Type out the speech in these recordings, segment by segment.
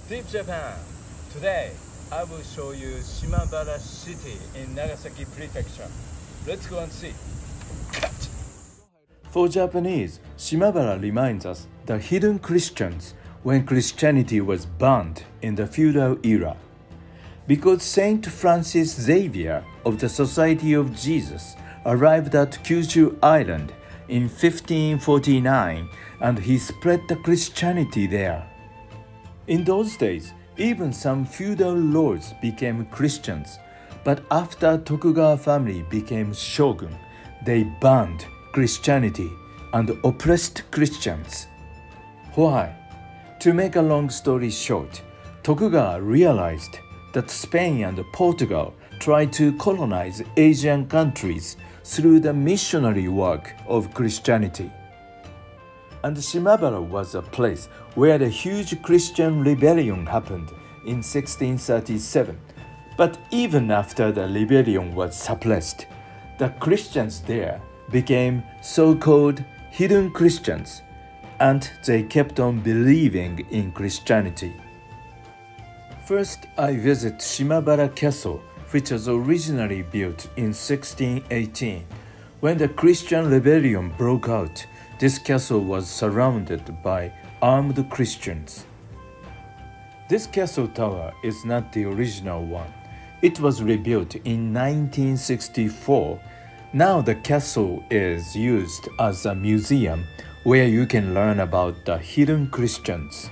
Deep Japan. Today, I will show you Shimabara City in Nagasaki Prefecture. Let's go and see. Cut! For Japanese, Shimabara reminds us the hidden Christians when Christianity was banned in the feudal era. Because Saint Francis Xavier of the Society of Jesus arrived at Kyushu Island in 1549 and he spread the Christianity there. In those days, even some feudal lords became Christians, but after Tokugawa family became shogun, they banned Christianity and oppressed Christians. Why? To make a long story short, Tokugawa realized that Spain and Portugal tried to colonize Asian countries through the missionary work of Christianity. And Shimabara was a place where a huge Christian rebellion happened in 1637. But even after the rebellion was suppressed, the Christians there became so-called hidden Christians, and they kept on believing in Christianity. First, I visit Shimabara Castle, which was originally built in 1618. When the Christian rebellion broke out, this castle was surrounded by armed Christians. This castle tower is not the original one. It was rebuilt in 1964. Now the castle is used as a museum where you can learn about the hidden Christians.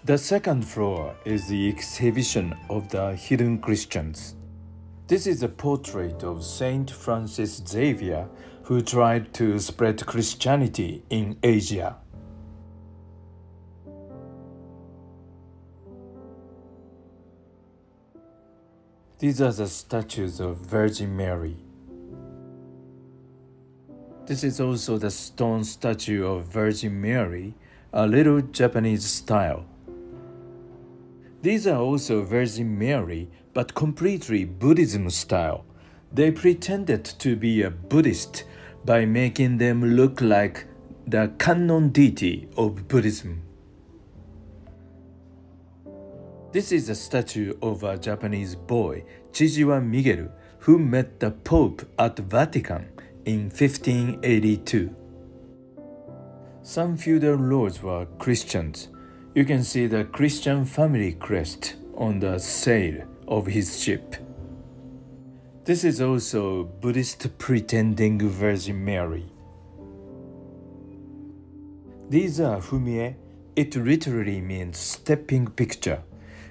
The second floor is the exhibition of the hidden Christians. This is a portrait of Saint Francis Xavier, who tried to spread Christianity in Asia. These are the statues of Virgin Mary. This is also the stone statue of Virgin Mary, a little Japanese style. These are also Virgin Mary, but completely Buddhism style. They pretended to be a Buddhist by making them look like the canon deity of Buddhism. This is a statue of a Japanese boy, Chijiwa Miguel, who met the Pope at Vatican in 1582. Some feudal lords were Christians. You can see the Christian family crest on the sail of his ship. This is also Buddhist pretending Virgin Mary. These are fumie. It literally means stepping picture.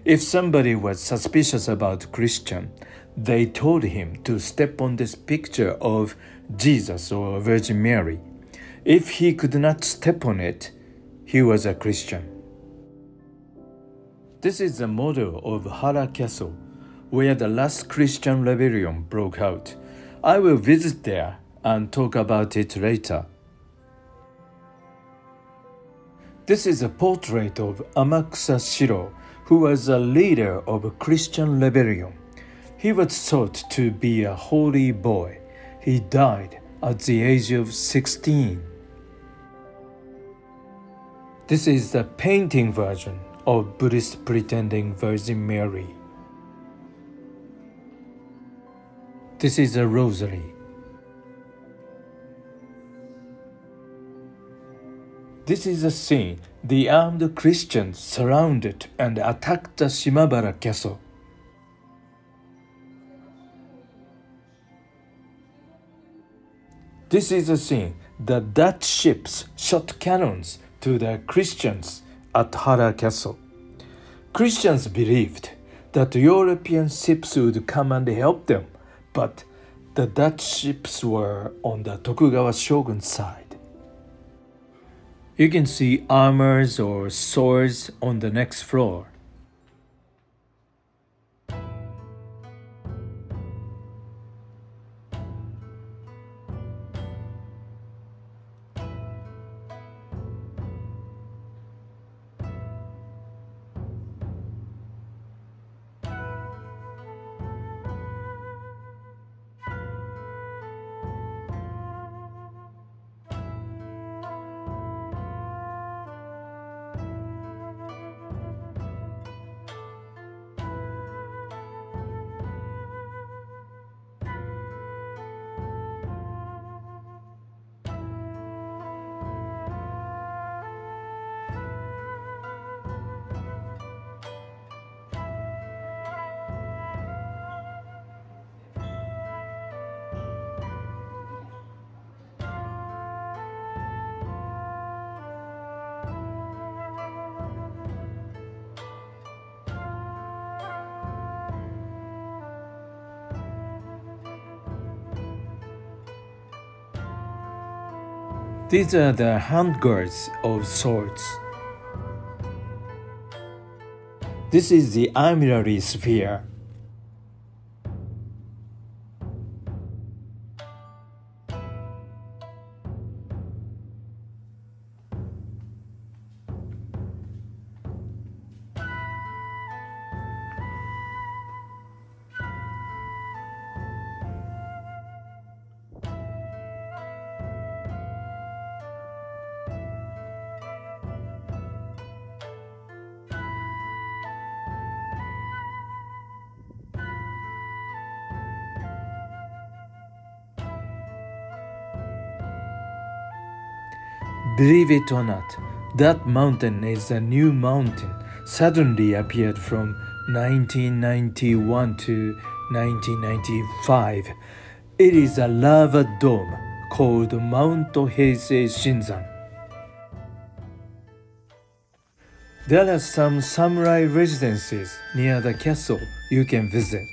If somebody was suspicious about Christian, they told him to step on this picture of Jesus or Virgin Mary. If he could not step on it, he was a Christian. This is the model of Hara Castle, where the last Christian rebellion broke out. I will visit there and talk about it later. This is a portrait of Amakusa Shiro, who was a leader of a Christian rebellion. He was thought to be a holy boy. He died at the age of 16. This is the painting version of Buddhist pretending Virgin Mary. This is a rosary. This is a scene. The armed Christians surrounded and attacked the Shimabara Castle. This is a scene. The Dutch ships shot cannons to the Christians at Hara Castle. Christians believed that European ships would come and help them, but the Dutch ships were on the Tokugawa shogun's side. You can see armors or swords on the next floor. These are the handguards of swords. This is the armillary sphere. Believe it or not, that mountain is a new mountain, suddenly appeared from 1991 to 1995. It is a lava dome called Mount Heisei Shinzan. There are some samurai residences near the castle you can visit.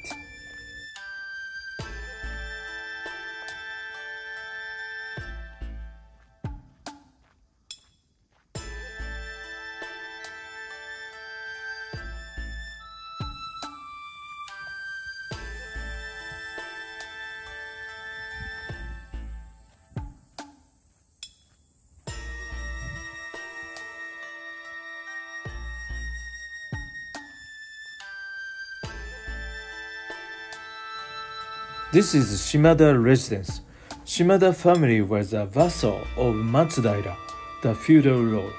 This is Shimada residence. Shimada family was a vassal of Matsudaira, the feudal lord.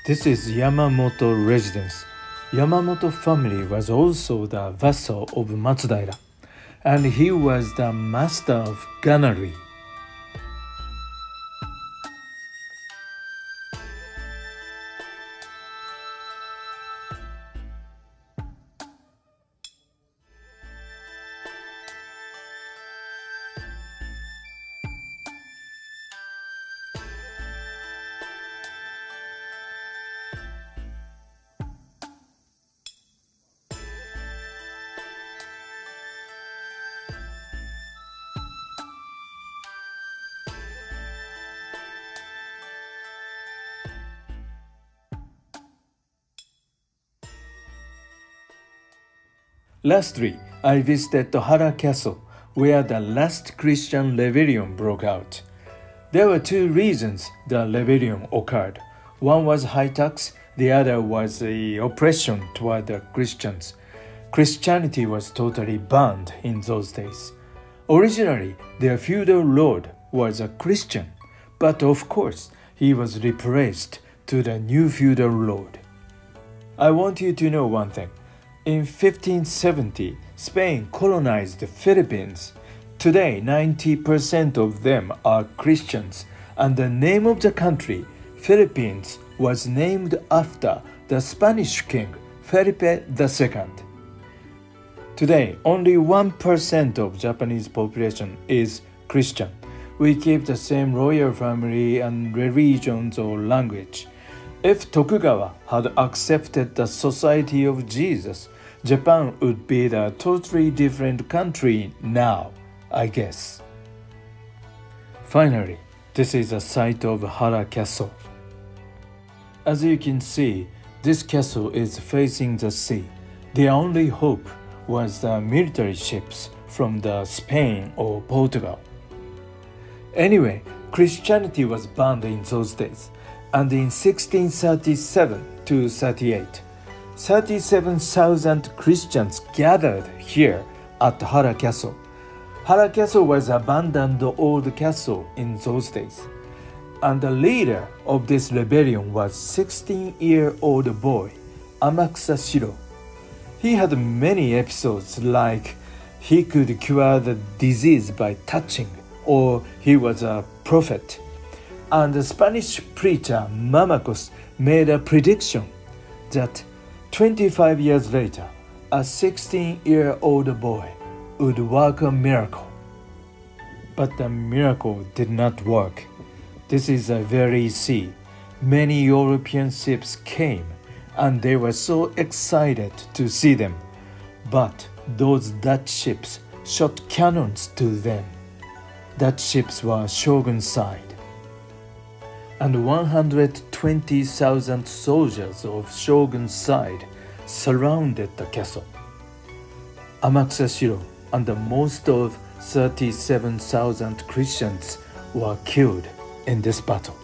This is Yamamoto residence. Yamamoto family was also the vassal of Matsudaira, and he was the master of gunnery. Lastly, I visited Hara Castle, where the last Christian rebellion broke out. There were two reasons the rebellion occurred. One was high tax, the other was the oppression toward the Christians. Christianity was totally banned in those days. Originally, their feudal lord was a Christian, but of course, he was replaced to the new feudal lord. I want you to know one thing. In 1570, Spain colonized the Philippines. Today, 90% of them are Christians, and the name of the country, Philippines, was named after the Spanish king, Felipe II. Today, only 1% of Japanese population is Christian. We keep the same royal family and religions or language. If Tokugawa had accepted the Society of Jesus, Japan would be a totally different country now, I guess. Finally, this is the site of Hara Castle. As you can see, this castle is facing the sea. The only hope was the military ships from the Spain or Portugal. Anyway, Christianity was banned in those days, and in 1637 to 38, 37,000 Christians gathered here at Hara Castle. Hara Castle was an abandoned old castle in those days, And the leader of this rebellion was 16-year-old boy, Amakusa Shiro. He had many episodes like he could cure the disease by touching, or he was a prophet. And the Spanish preacher Mamakos made a prediction that 25 years later, a 16-year-old boy would work a miracle. But the miracle did not work. This is a very sea. Many European ships came, and they were so excited to see them. But those Dutch ships shot cannons to them. Dutch ships were Shogun's side. And 120,000 soldiers of Shogun's side surrounded the castle. Amakusa Shiro and most of 37,000 Christians were killed in this battle.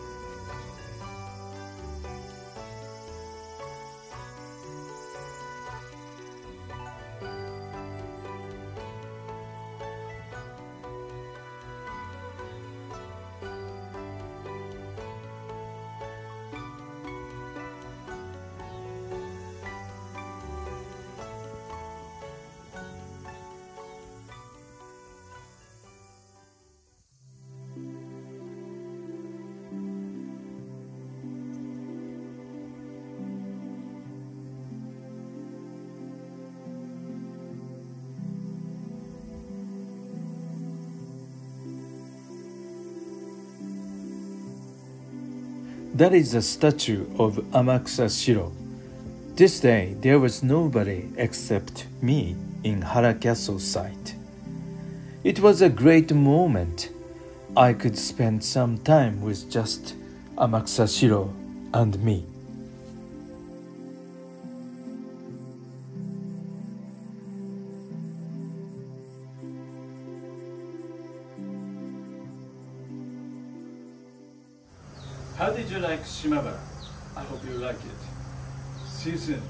That is the statue of Amakusa Shiro. This day there was nobody except me in Hara Castle site. It was a great moment. I could spend some time with just Amakusa Shiro and me. How did you like Shimabara? I hope you like it. See you soon.